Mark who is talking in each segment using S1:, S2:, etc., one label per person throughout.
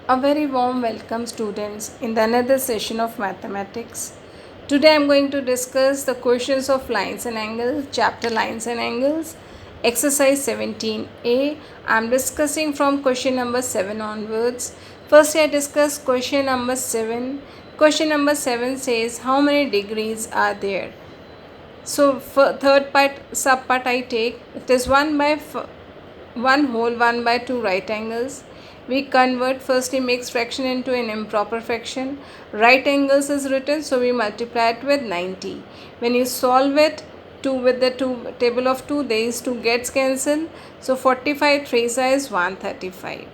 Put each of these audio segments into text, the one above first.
S1: A very warm welcome, students, in the another session of mathematics. Today I am going to discuss the questions of lines and angles, chapter lines and angles, exercise 17a. I am discussing from question number 7 onwards. First I discuss question number 7. Question number 7 says how many degrees are there? So for third part, sub part I take, it is 1 by 1 whole 1 by 2 right angles. We convert firstly mixed fraction into an improper fraction. Right angles is written, so we multiply it with 90. When you solve it, 2 with the 2 table of 2, these 2 gets cancelled. So 45 3 is 135.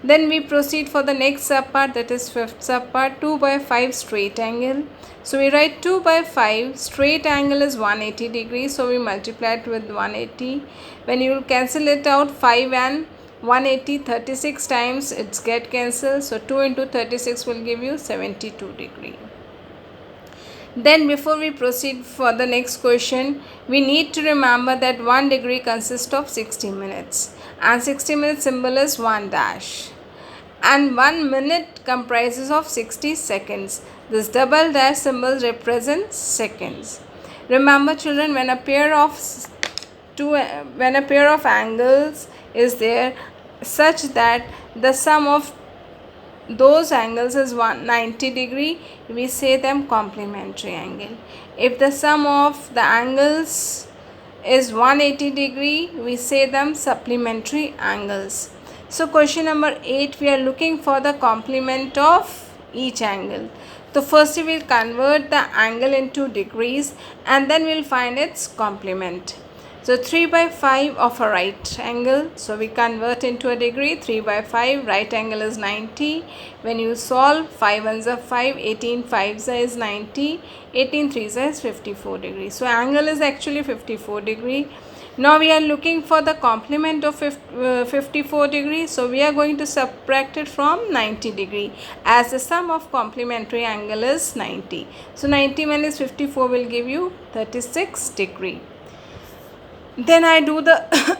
S1: Then we proceed for the next subpart, that is fifth subpart, 2 by 5 straight angle. So we write 2 by 5, straight angle is 180 degrees, so we multiply it with 180. When you will cancel it out, 5 and 180 36 times it's get cancelled, so 2 into 36 will give you 72 degree. Then before we proceed for the next question, we need to remember that 1 degree consists of 60 minutes and 60 minutes symbol is 1 dash and 1 minute comprises of 60 seconds. This double dash symbol represents seconds. Remember children, when a pair of angles is there such that the sum of those angles is 190 degree, we say them complementary angle. If the sum of the angles is 180 degree, we say them supplementary angles. So question number 8, we are looking for the complement of each angle. So first we will convert the angle into degrees and then we will find its complement. So 3 by 5 of a right angle, so we convert into a degree. 3 by 5, right angle is 90. When you solve, 5 ones are 5, 18 5s is 90, 18 3s is 54 degrees. So angle is actually 54 degree. Now we are looking for the complement of 54 degrees, so we are going to subtract it from 90 degree as the sum of complementary angle is 90. So 90 minus 54 will give you 36 degree. Then I do the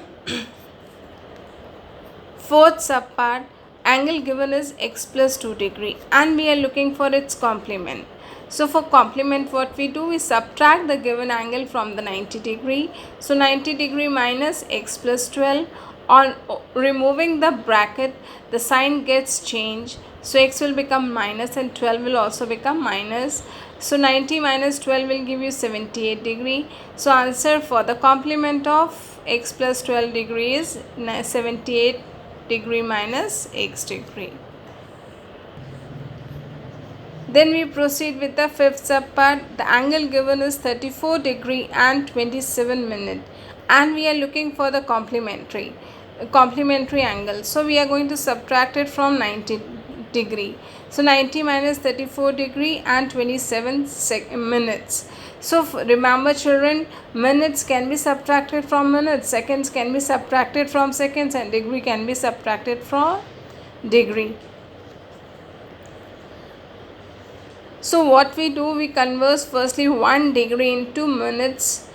S1: fourth subpart. Angle given is x plus 2 degree and we are looking for its complement. So for complement, what we do, we subtract the given angle from the 90 degree. So 90 degree minus x plus 12. On removing the bracket, the sign gets changed. So x will become minus and 12 will also become minus. So 90 minus 12 will give you 78 degree. So answer for the complement of x plus 12 degree is 78 degree minus x degree. Then we proceed with the fifth subpart. The angle given is 34 degree and 27 minute and we are looking for the complementary angle. So we are going to subtract it from 90 degree. So 90 minus 34 degree and 27 minutes. So remember children, minutes can be subtracted from minutes, seconds can be subtracted from seconds and degree can be subtracted from degree. So what we do, we convert firstly 1 degree into minutes.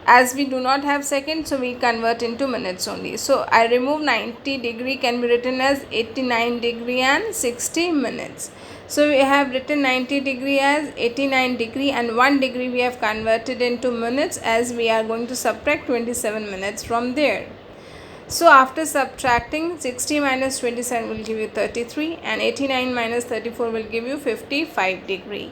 S1: As we do not have seconds, so we convert into minutes only. So I remove 90 degree, can be written as 89 degree and 60 minutes. So we have written 90 degree as 89 degree and 1 degree we have converted into minutes as we are going to subtract 27 minutes from there. So after subtracting, 60 minus 27 will give you 33 and 89 minus 34 will give you 55 degree.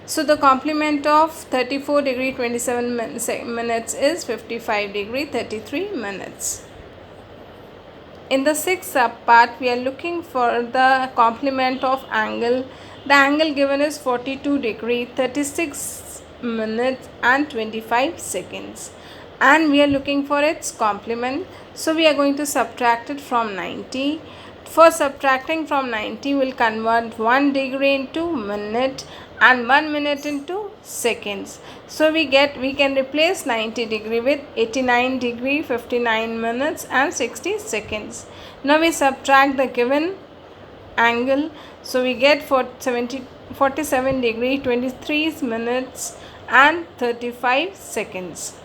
S1: So the complement of 34 degree 27 minutes is 55 degree 33 minutes. In the sixth subpart, we are looking for the complement of angle. The angle given is 42 degree 36 minutes and 25 seconds and we are looking for its complement. So we are going to subtract it from 90. For subtracting from 90, we will convert 1 degree into minute and 1 minute into seconds. So we can replace 90 degree with 89 degree, 59 minutes and 60 seconds. Now we subtract the given angle. So we get 47 degree, 23 minutes and 35 seconds.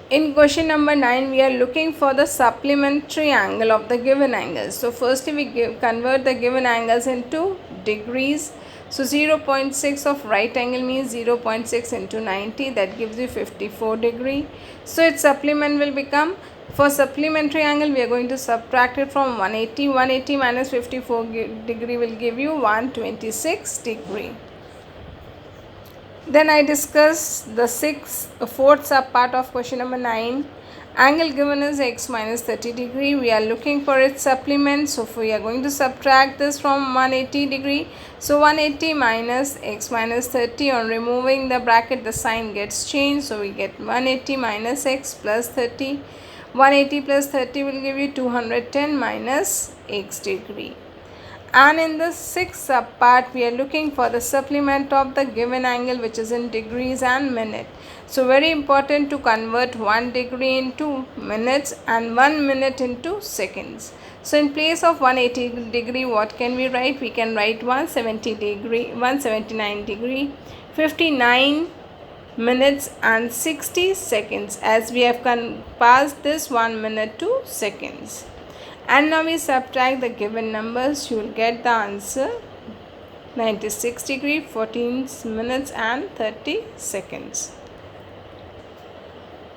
S1: In question number 9, we are looking for the supplementary angle of the given angle. So firstly, we convert the given angles into degrees. So 0.6 of right angle means 0.6 into 90, that gives you 54 degree. So its supplement will become, for supplementary angle we are going to subtract it from 180. 180 minus 54 degree will give you 126 degree. Then I discuss the fourth sub part of question number 9. Angle given is x minus 30 degree. We are looking for its supplement. So we are going to subtract this from 180 degree. So 180 minus x minus 30. On removing the bracket, the sign gets changed. So we get 180 minus x plus 30. 180 plus 30 will give you 210 minus x degree. And in the sixth subpart, we are looking for the supplement of the given angle, which is in degrees and minute. So very important to convert 1 degree into minutes and 1 minute into seconds. So in place of 180 degree, what can we write? We can write 179 degree, 59 minutes and 60 seconds, as we have passed this 1 minute to seconds. And now we subtract the given numbers. You will get the answer 96 degree, 14 minutes and 30 seconds.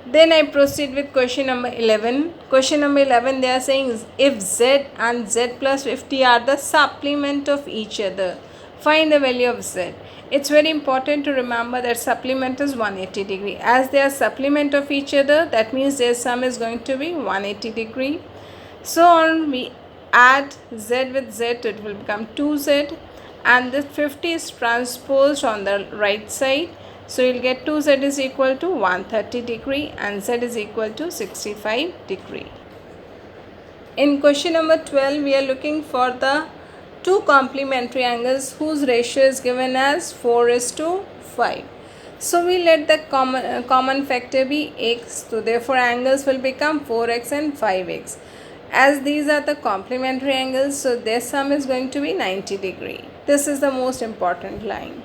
S1: Then I proceed with question number 11. Question number 11, they are saying if z and z plus 50 are the supplement of each other, find the value of z. It's very important to remember that supplement is 180 degree. As they are supplement of each other, that means their sum is going to be 180 degree. So on we add z with z, it will become 2z, and the 50 is transposed on the right side. So you will get 2z is equal to 130 degree and z is equal to 65 degree. In question number 12, we are looking for the two complementary angles whose ratio is given as 4:5. So we let the common factor be x. So therefore angles will become 4x and 5x. As these are the complementary angles, so their sum is going to be 90 degree. This is the most important line.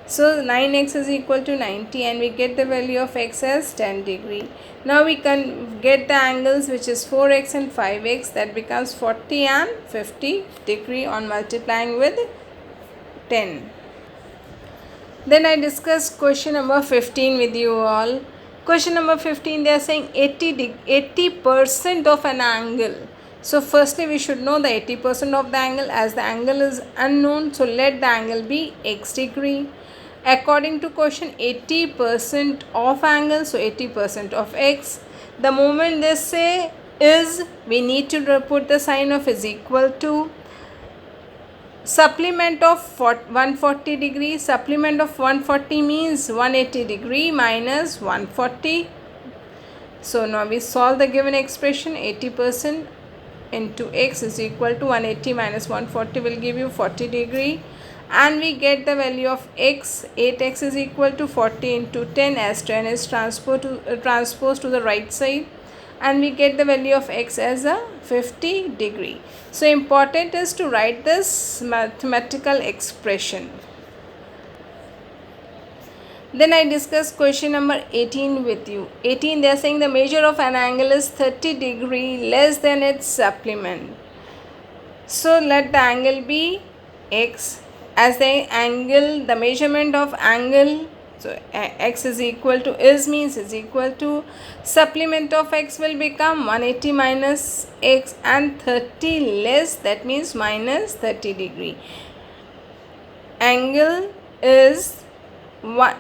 S1: So 9x is equal to 90 and we get the value of x as 10 degree. Now we can get the angles which is 4x and 5x, that becomes 40 and 50 degree on multiplying with 10. Then I discuss question number 15 with you all. Question number 15, they are saying 80% of an angle. So firstly we should know the 80% of the angle, as the angle is unknown. So let the angle be x degree. According to question, 80% of angle, so 80% of x. The moment they say is, we need to put the sign of is equal to. Supplement of 140 degree, supplement of 140 means 180 degree minus 140. So now we solve the given expression. 80% into x is equal to 180 minus 140 will give you 40 degree, and we get the value of x. 8x is equal to 40 into 10, as 10 is transposed to the right side, and we get the value of x as a 50 degree. So important is to write this mathematical expression. Then I discuss question number 18 with you. 18, they are saying the measure of an angle is 30 degree less than its supplement. So let the angle be x, as the angle, the measurement of angle, so x is equal to is means is equal to supplement of x will become 180 minus x, and 30 less, that means minus 30 degree. Angle is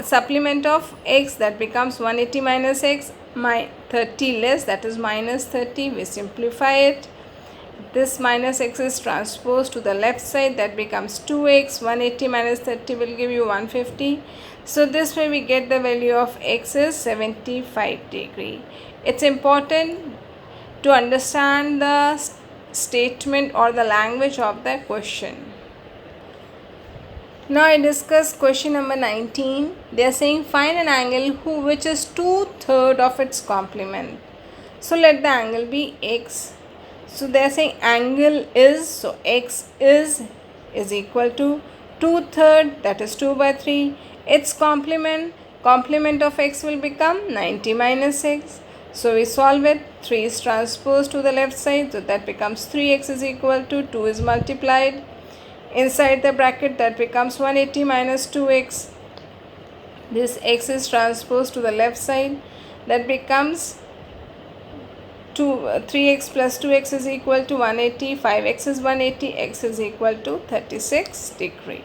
S1: supplement of x, that becomes 180 minus x, 30 less, that is minus 30. We simplify it. This minus x is transposed to the left side, that becomes 2x. 180 minus 30 will give you 150. So this way we get the value of x is 75 degree. It's important to understand the statement or the language of the question. Now I discuss question number 19. They are saying find an angle which is 2/3 of its complement. So let the angle be x. So they are saying angle is, so x is equal to 2/3, that is 2/3. Its complement of x will become 90 minus x. So we solve it. 3 is transposed to the left side, so that becomes 3x is equal to 2 is multiplied. Inside the bracket, that becomes 180 minus 2x. This x is transposed to the left side, that becomes 3x plus 2x is equal to 180. 5x is 180, x is equal to 36 degree.